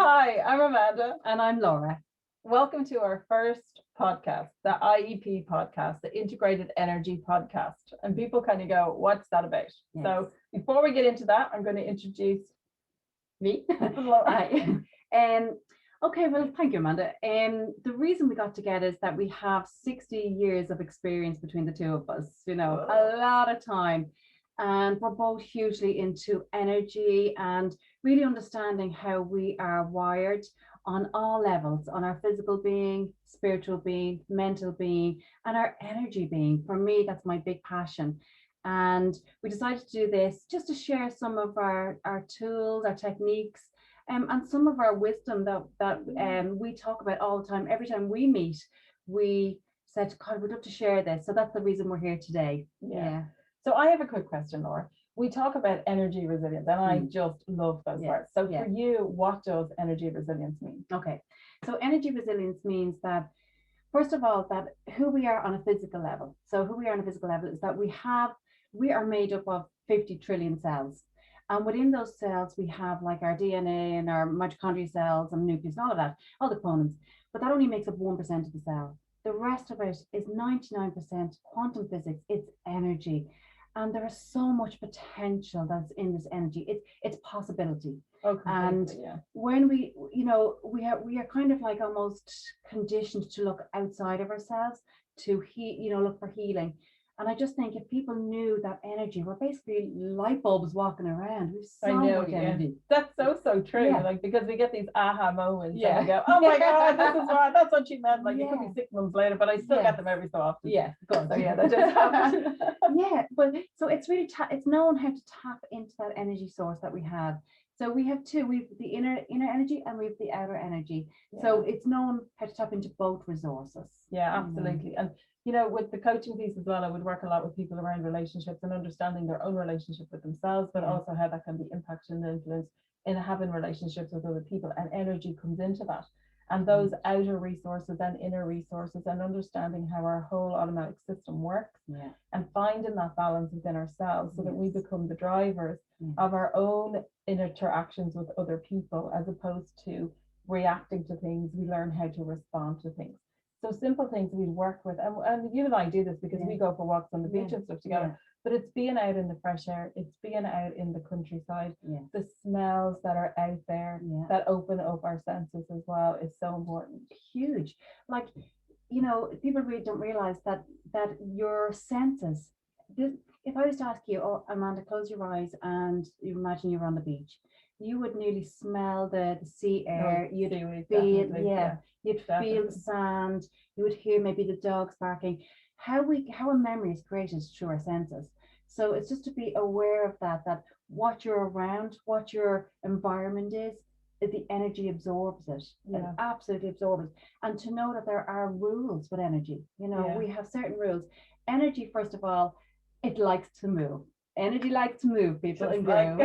Hi, I'm Amanda. And I'm Laura. Welcome to our first podcast, the IEP podcast, the Integrated Energy Podcast. And people kind of go, what's that about? Yes. So before we get into that, I'm going to introduce me. Okay, well, thank you, Amanda. The reason we got together is that we have 60 years of experience between the two of us, a lot of time. And we're both hugely into energy and really understanding how we are wired on all levels, on our physical being, spiritual being, mental being, and our energy being. For me, that's my big passion. And we decided to do this just to share some of our tools, our techniques, and some of our wisdom that we talk about all the time. Every time we meet, we said, God, we'd love to share this. So that's the reason we're here today. Yeah. So I have a quick question, Laura. We talk about energy resilience, and I just love those words. So for you, what does energy resilience mean? Okay. So energy resilience means that, first of all, that who we are on a physical level. So who we are on a physical level is that we are made up of 50 trillion cells. And within those cells, we have like our DNA and our mitochondria cells and nucleus and all of that, all the components. But that only makes up 1% of the cell. The rest of it is 99% quantum physics. It's energy. And there is so much potential that's in this energy. It's possibility. And when we are kind of like almost conditioned to look outside of ourselves to look for healing. And I just think if people knew that energy, we're basically light bulbs walking around. We've so much energy. That's so true. Yeah. Like, because we get these aha moments and we go, oh my God, this is what, that's what she meant. Like, it could be 6 months later, but I still get them every so often. Yeah, good. So yeah, that just happens. But so it's really, it's knowing how to tap into that energy source that we have. So we have two, we've the inner energy and we've the outer energy. Yeah. So it's knowing how to tap into both resources. Yeah, absolutely. And with the coaching piece as well, I would work a lot with people around relationships and understanding their own relationship with themselves, but also how that can be impacted and influenced in having relationships with other people, and energy comes into that. And those outer resources and inner resources, and understanding how our whole automatic system works, and finding that balance within ourselves so that we become the drivers of our own interactions with other people, as opposed to reacting to things. We learn how to respond to things. So simple things we work with, and you and I do this because we go for walks on the beach and stuff together, but it's being out in the fresh air, it's being out in the countryside, the smells that are out there that open up our senses as well is so important. Huge. Like, people really don't realize that your senses, if I was to ask you, oh, Amanda, close your eyes and you imagine you're on the beach, you would nearly smell the sea air. You'd feel, you'd feel the sand. You would hear maybe the dogs barking. How a memory is created through our senses. So it's just to be aware of that what you're around, what your environment is, the energy absorbs it. It absolutely absorbs it. And to know that there are rules with energy. We have certain rules. Energy, first of all, it likes to move. Energy likes to move, people, and grow.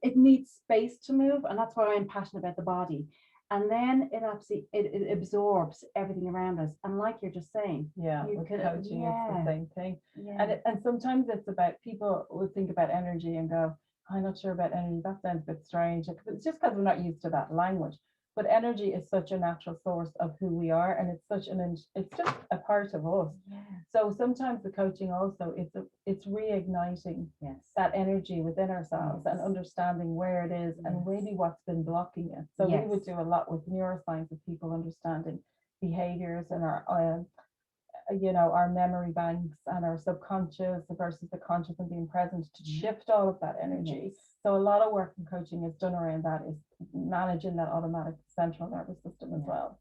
It needs space to move, and that's why I'm passionate about the body. And then it absorbs everything around us. And like you're just saying, with coaching, it's the same thing. And sometimes it's about, people would think about energy and go, I'm not sure about energy. That sounds a bit strange. It's just because we're not used to that language. But energy is such a natural source of who we are, and it's just a part of us. So sometimes the coaching also, it's reigniting that energy within ourselves and understanding where it is and maybe what's been blocking it. So we would do a lot with neuroscience with people understanding behaviors and our memory banks and our subconscious versus the conscious, and being present to shift all of that energy. So a lot of work in coaching is done around that, is managing that automatic central nervous system as well.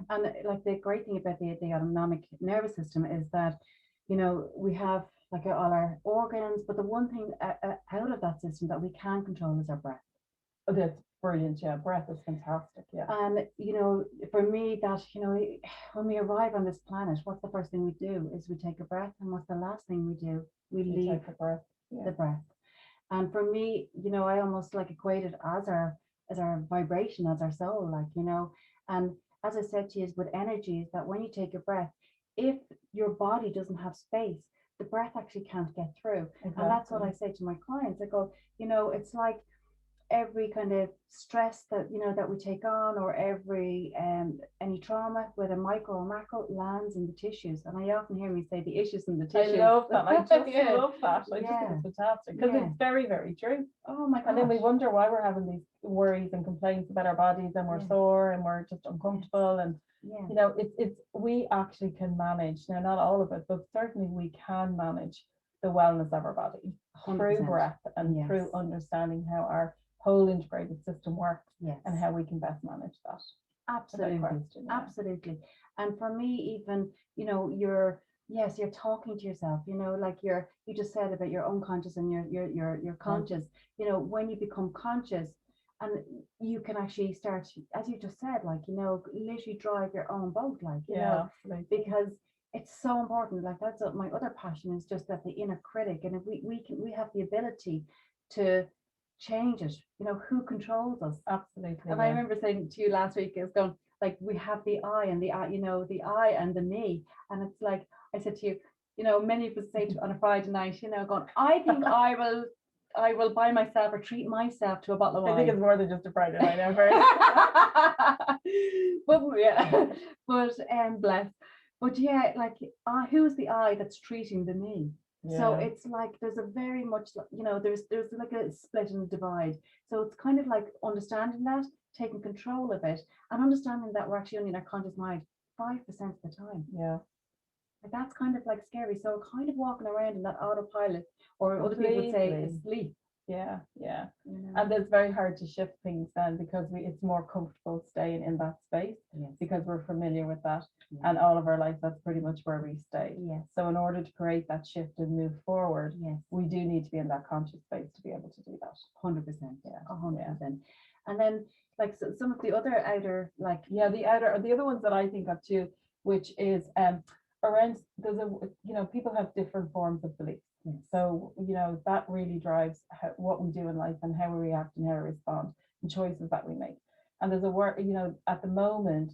And like the great thing about the autonomic nervous system is that, we have like all our organs, but the one thing out of that system that we can control is our breath. Oh, that's brilliant. Breath is fantastic. And for me, that when we arrive on this planet, what's the first thing we do is we take a breath, and what's the last thing we do? We leave the breath. The breath. And for me, I almost like equate it as our vibration, as our soul, and as I said to you, with energy, is that when you take a breath, if your body doesn't have space, the breath actually can't get through. Exactly. And that's what I say to my clients. I go, it's like every kind of stress that that we take on, or every any trauma, whether micro or macro, lands in the tissues. And I often hear me say the issues in the tissues. I love that. I just Yeah. love that. I just think it's fantastic because Yeah. it's very, very true. Oh my god. And then we wonder why we're having these worries and complaints about our bodies, and we're sore and we're just uncomfortable. And you know, it's we actually can manage, now not all of it, but certainly we can manage the wellness of our body 100%. through breath and through understanding how our whole integrated system works and how we can best manage that. Absolutely. Absolutely. And for me, even, you're talking to yourself, like you just said about your unconscious and your conscious, when you become conscious, and you can actually start, as you just said, like, literally drive your own boat, like, because it's so important. Like, that's what my other passion is, just that the inner critic. And if we have the ability to change it, who controls us. Absolutely. And I remember saying to you last week, it's going, like, we have the I and the eye, the I and the me. And it's like, I said to you, many of us say on a Friday night, going, I think I will buy myself or treat myself to a bottle of wine. I think it's more than just a Friday night ever. But bless. But yeah, like, who's the I that's treating the me? So it's like there's a very much, there's like a split and a divide. So it's kind of like understanding that, taking control of it, and understanding that we're actually only in our conscious mind 5% of the time. Yeah. Like, that's kind of like scary. So kind of walking around in that autopilot, or other people would say asleep. Yeah. And it's very hard to shift things then, because it's more comfortable staying in that space because we're familiar with that. And all of our life, that's pretty much where we stay. So in order to create that shift and move forward, we do need to be in that conscious space to be able to do that. 100%. 100%. And then, like, some of the other outer, like, the other ones that I think of too, which is around, there's people have different forms of beliefs. So, that really drives what we do in life and how we react and how we respond and choices that we make. And there's a word, at the moment,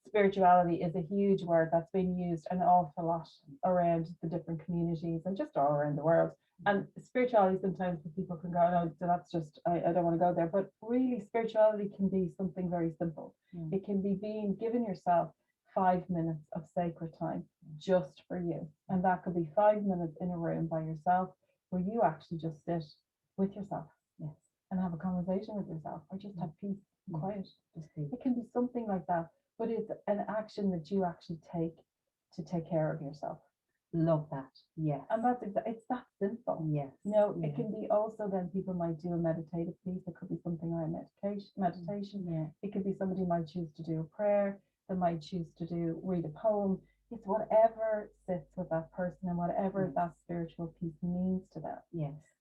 spirituality is a huge word that's being used an awful lot around the different communities and just all around the world. And spirituality, sometimes people can go, no, that's just, I don't want to go there. But really, spirituality can be something very simple. It can be giving yourself 5 minutes of sacred time just for you. And that could be 5 minutes in a room by yourself, where you actually just sit with yourself and have a conversation with yourself, or just have peace and quiet. It can be something like that, but it's an action that you actually take to take care of yourself. Love that. And it's that simple. It can be also, then people might do a meditative piece. It could be something around meditation. It could be somebody might choose to do a prayer. They might choose to read a poem. It's whatever sits with that person and whatever that spiritual piece means to them.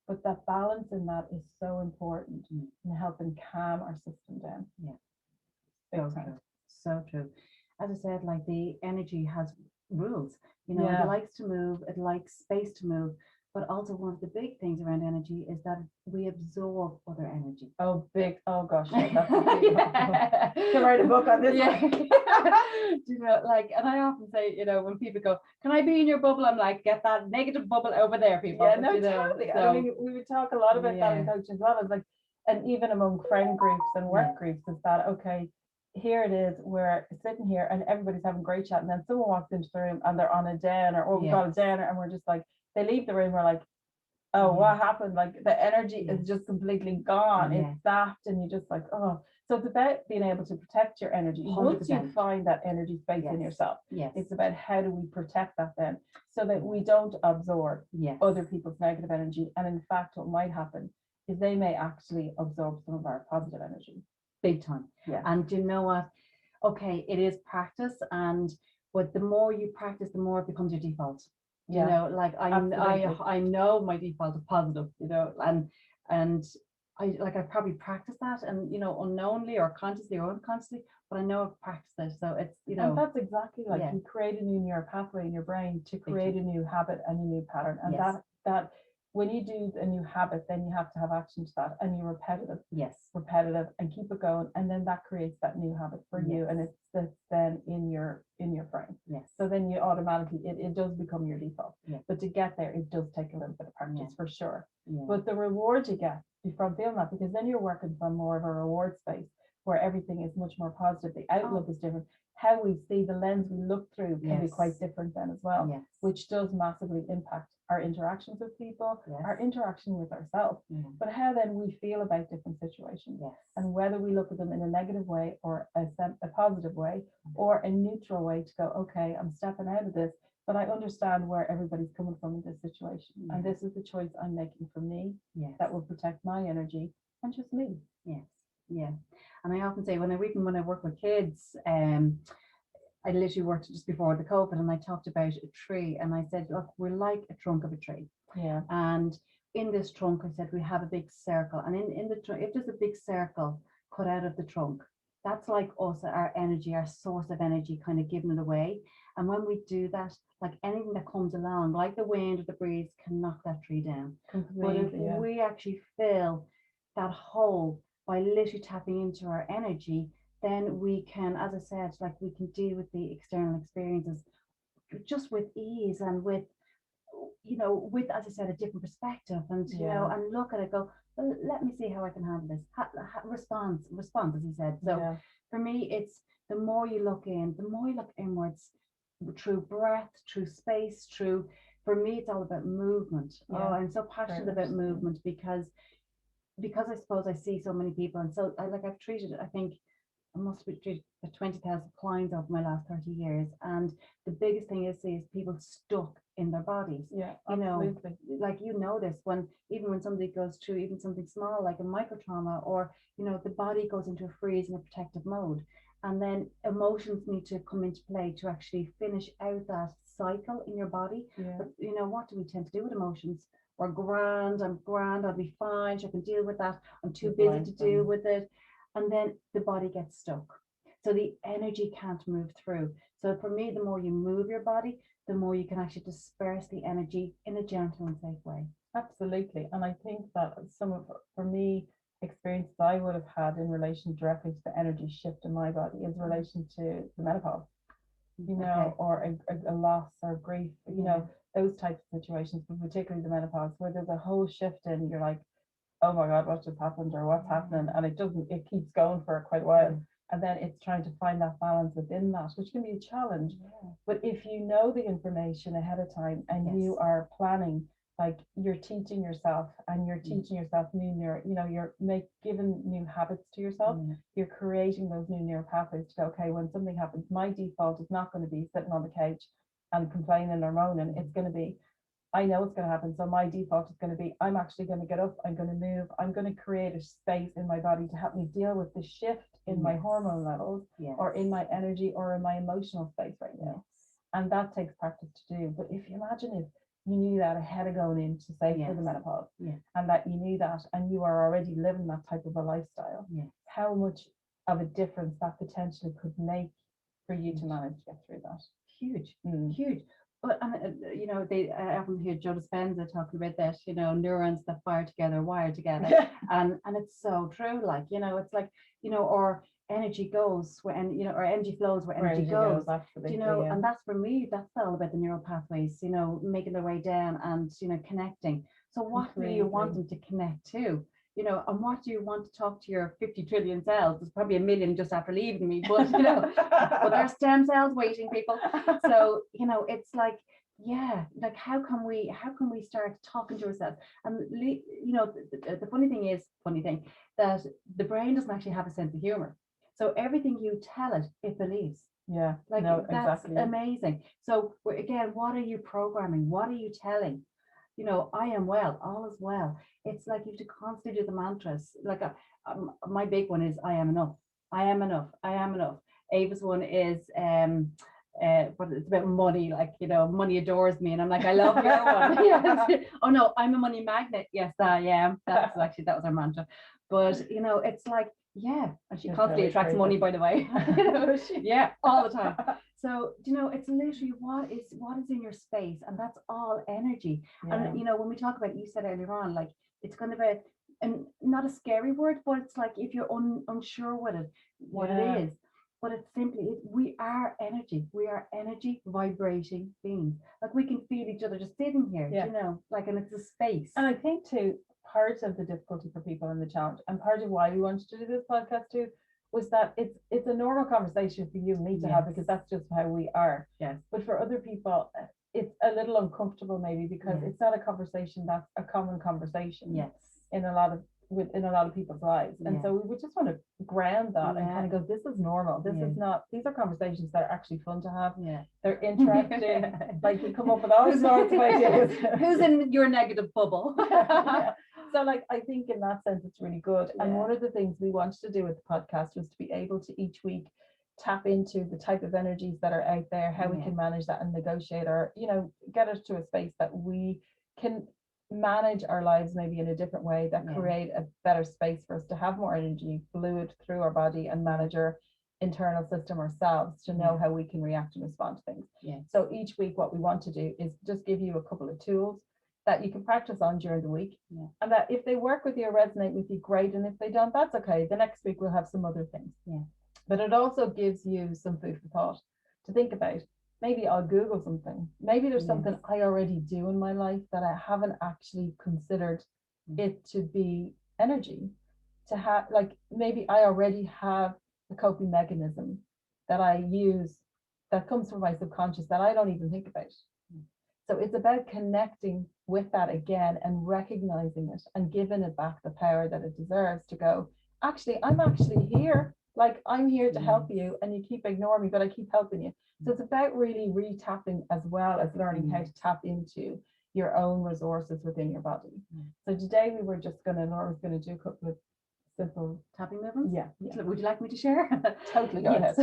But that balance in that is so important in helping calm our system down. So true. As I said, like, the energy has rules. It likes to move, it likes space to move. But also, one of the big things around energy is that we absorb other energy. Oh gosh, that's a to write a book on this. Like, and I often say, when people go, "Can I be in your bubble?" I'm like, "Get that negative bubble over there, people." Totally. So, I mean, we would talk a lot about that in coaching as well. It's like, and even among friend groups and work groups, is that okay? Here it is, we're sitting here and everybody's having a great chat, and then someone walks into the room and they're on a downer, or we've got a downer, and we're just like, they leave the room, we're like, oh, what happened? Like, the energy is just completely gone. It's zapped, and you just like, oh. So it's about being able to protect your energy. 100%. Once you find that energy space in yourself, it's about how do we protect that then, so that we don't absorb other people's negative energy. And in fact, what might happen is they may actually absorb some of our positive energy. Big time. And do you know what? Okay, it is practice, but the more you practice, the more it becomes your default. Like, I know my default is positive, and I probably practice that, and unknowingly or consciously or unconsciously, but I know I've practiced it. So it's and that's exactly like you create a new neural pathway in your brain to create a new habit and a new pattern, and that when you do a new habit, then you have to have action to that, and you're repetitive and keep it going, and then that creates that new habit for you, and it's then in your brain. So then you automatically, it does become your default. But to get there, it does take a little bit of practice for sure. But the reward you get from feeling that, because then you're working from more of a reward space where everything is much more positive. The outlook is different. How we see, the lens we look through can be quite different then as well, which does massively impact our interactions with people, our interaction with ourselves, but how then we feel about different situations, and whether we look at them in a negative way or a positive way or a neutral way to go, okay, I'm stepping out of this, but I understand where everybody's coming from in this situation, and this is the choice I'm making for me that will protect my energy and just me. Yeah. And I often say when I work with kids, I literally worked just before the COVID, and I talked about a tree, and I said, look, we're like a trunk of a tree. And in this trunk, I said, we have a big circle, and in the trunk, if there's a big circle cut out of the trunk, that's like also our energy, our source of energy, kind of giving it away. And when we do that, like anything that comes along, like the wind or the breeze, can knock that tree down. But if we actually fill that hole by literally tapping into our energy, then we can, as I said, like we can deal with the external experiences just with ease and with, with, as I said, a different perspective, and and look at it, go, well, let me see how I can handle this. Response, as he said. So for me, it's the more you look inwards, through breath, through space, for me, it's all about movement. I'm so passionate about movement because I suppose I see so many people, and so I've treated, I think I must have treated 20,000 clients over my last 30 years, and the biggest thing is people stuck in their bodies. Absolutely. Like this, even when somebody goes through even something small like a micro trauma, or the body goes into a freeze and a protective mode, and then emotions need to come into play to actually finish out that cycle in your body. But what do we tend to do with emotions? We're grand, I'll be fine, I can deal with that, I'm too busy to deal with it. And then the body gets stuck. So the energy can't move through. So for me, the more you move your body, the more you can actually disperse the energy in a gentle and safe way. Absolutely. And I think that for me, experiences I would have had in relation directly to the energy shift in my body is in relation to the menopause, or a loss or grief, those types of situations, but particularly the menopause, where there's a whole shift in, you're like, oh my God, what just happened, or what's happening? And it keeps going for quite a while. And then it's trying to find that balance within that, which can be a challenge. But if you know the information ahead of time and you are planning, like you're teaching yourself new giving new habits to yourself, you're creating those new neural pathways to go, okay, when something happens, my default is not going to be sitting on the couch and complaining or moaning. It's going to be, I know it's going to happen. So my default is going to be, I'm actually going to get up, I'm going to move, I'm going to create a space in my body to help me deal with the shift in my hormone levels, or in my energy, or in my emotional space right now. And that takes practice to do. But if you imagine if you knew that ahead of going into, say, for the menopause, and that you knew that, and you are already living that type of a lifestyle, how much of a difference that potentially could make for you to manage to get through that. Huge. But I often hear Joe Dispenza talking about that, neurons that fire together, wire together, and it's so true. Like, it's like, or energy goes where, or energy flows where energy goes. Absolutely, and that's, for me, that's all about the neural pathways, making their way down and connecting. So what do you want them to connect to? And what do you want to talk to your 50 trillion cells? There's probably a million just after leaving me, but but there's stem cells waiting, people. So it's like, like how can we start talking to ourselves? And the funny thing that the brain doesn't actually have a sense of humor. So everything you tell it believes. That's exactly amazing. So again, what are you programming? What are you telling? I am well, all is well. It's like you have to constantly do the mantras. Like my big one is, I am enough. I am enough. I am enough. Ava's one is but it's about money, like money adores me, and I'm like, I love your one. Oh no, I'm a money magnet. Yes, I am. That was our mantra. But it's like, and she constantly attracts money, by the way. All the time. So it's literally what is in your space, and that's all energy. And when we talk about, you said earlier on, like it's kind of and not a scary word, but it's like if you're unsure what it is. But it's simply, we are energy. We are energy vibrating beings. Like we can feel each other just sitting here, like, and it's a space. And I think too, part of the difficulty for people and the challenge, and part of why we wanted to do this podcast too, was that it's a normal conversation for you and me to have, because that's just how we are. Yes. But for other people, it's a little uncomfortable maybe, because it's not a conversation that's a common conversation. Yes. In a lot of people's lives. And so we would just want to ground that and kind of go, this is normal. This is not, these are conversations that are actually fun to have. Yeah. They're interesting. Like we come up with all sorts of ideas. Who's in your negative bubble? So like, I think in that sense, it's really good. And one of the things we wanted to do with the podcast was to be able to each week tap into the type of energies that are out there, how we can manage that and negotiate, or, you know, get us to a space that we can manage our lives maybe in a different way, that create a better space for us to have more energy fluid through our body and manage our internal system ourselves, to know how we can react and respond to things. So each week what we want to do is just give you a couple of tools that you can practice on during the week, and that if they work with you or resonate with you, great, and if they don't, that's okay. The next week we'll have some other things. But it also gives you some food for thought to think about. Maybe I'll Google something. Maybe there's something I already do in my life that I haven't actually considered it to be energy. To have, like, maybe I already have a coping mechanism that I use that comes from my subconscious that I don't even think about. So it's about connecting with that again and recognizing it and giving it back the power that it deserves, to go, actually, I'm actually here. Like, I'm here to help you, and you keep ignoring me, but I keep helping you. So it's about really re-tapping, as well as learning how to tap into your own resources within your body. So today we were just going to, Laura was going to do a couple of simple tapping movements. Yeah. Would you like me to share? Totally, go ahead.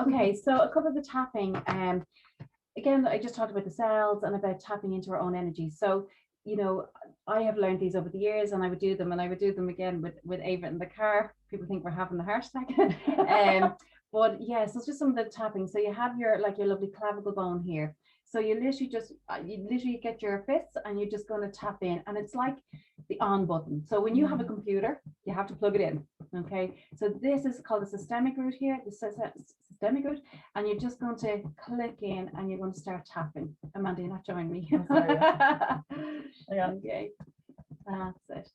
Okay, so a couple of the tapping. Again, I just talked about the cells and about tapping into our own energy. So, you know, I have learned these over the years, and I would do them, and I would do them again with Ava in the car. People think we're having a heart attack. But yeah, so it's just some of the tapping. So you have your lovely clavicle bone here. So you literally get your fists, and you're just going to tap in, and it's like the on button. So when you have a computer, you have to plug it in. Okay, so this is called the systemic root here, the systemic root, and you're just going to click in, and you're going to start tapping. Amanda, you're not joining me. Okay, that's it.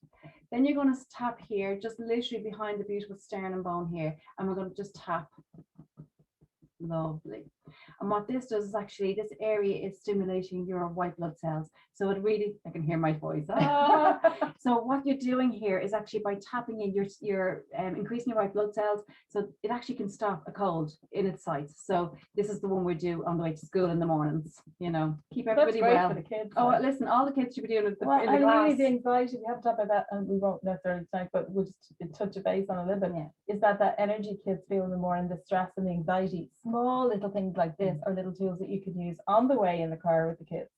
Then you're going to tap here, just literally behind the beautiful sternum bone here, and we're going to just tap. Lovely. And what this does is actually, this area is stimulating your white blood cells. So it really, I can hear my voice. So what you're doing here is actually, by tapping in, you're increasing your white blood cells. So it actually can stop a cold in its sites. So this is the one we do on the way to school in the mornings. You know, keep everybody well. For the kids. Oh, listen, all the kids should be doing it in the and class. really the anxiety, we have to talk about that, and we won't necessarily tonight, but we'll just touch a base on a little bit. Is that energy kids feel in the morning, the stress and the anxiety. Small little things like this are little tools that you could use on the way in the car with the kids,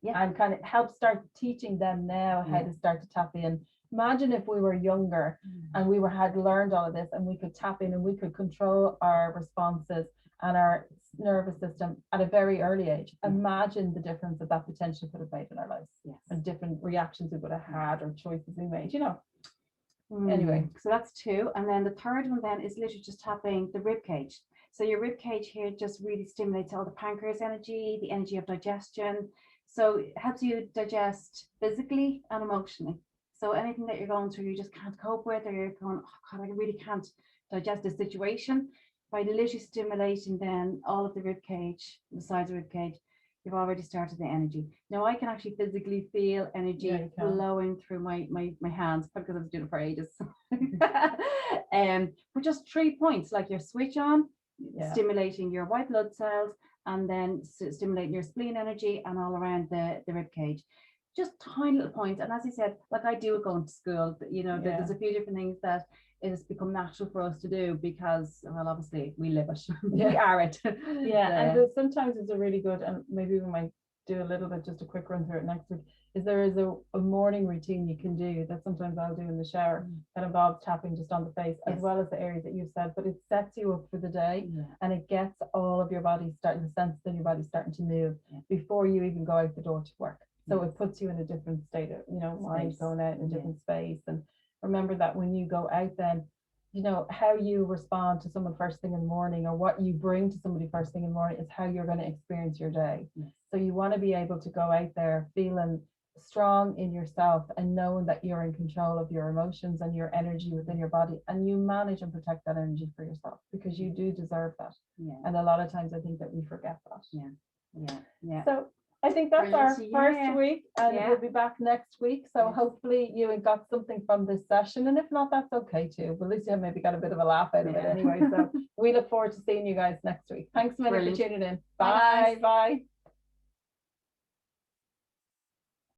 and kind of help start teaching them now how to start to tap in. Imagine if we were younger and we had learned all of this, and we could tap in and we could control our responses and our nervous system at a very early age. Imagine the difference that potentially could have made in our lives, and different reactions we would have had, or choices we made, you know. Anyway, so that's two. And then the third one then is literally just tapping the rib cage. So your rib cage here just really stimulates all the pancreas energy, the energy of digestion. So it helps you digest physically and emotionally. So anything that you're going through, you just can't cope with, or you're going, oh God, I really can't digest this situation. By literally stimulating then all of the rib cage, the sides of the rib cage, you've already started the energy. Now I can actually physically feel energy flowing through my hands, because I was doing it for ages. But just 3 points, like your switch on, stimulating your white blood cells, and then stimulating your spleen energy, and all around the rib cage. Just tiny little points. And as I said, like I do it going to school, you know, there's a few different things that it has become natural for us to do, because, well, obviously we live it. We are it. And sometimes it's a really good, and maybe we might do a little bit, just a quick run through it next week, is there is a morning routine you can do that sometimes I'll do in the shower that involves tapping just on the face, as well as the areas that you've said, but it sets you up for the day, and it gets all of your body starting, the sense that your body's starting to move before you even go out the door to work. So it puts you in a different state of, you know, mind going out in a different space. And remember that when you go out, then, you know, how you respond to someone first thing in the morning, or what you bring to somebody first thing in the morning, is how you're going to experience your day. So you want to be able to go out there feeling strong in yourself and knowing that you're in control of your emotions and your energy within your body, and you manage and protect that energy for yourself, because you do deserve that. Yeah. And a lot of times I think that we forget that. Yeah. So I think that's our Brilliant. first week, and Yeah. we'll be back next week. So Yes. hopefully you got something from this session, and if not, that's okay too. But at least you have maybe got a bit of a laugh out of it Yeah. anyway. So we look forward to seeing you guys next week. Thanks a minute for Brilliant. tuning in. Bye, Bye. guys. Bye.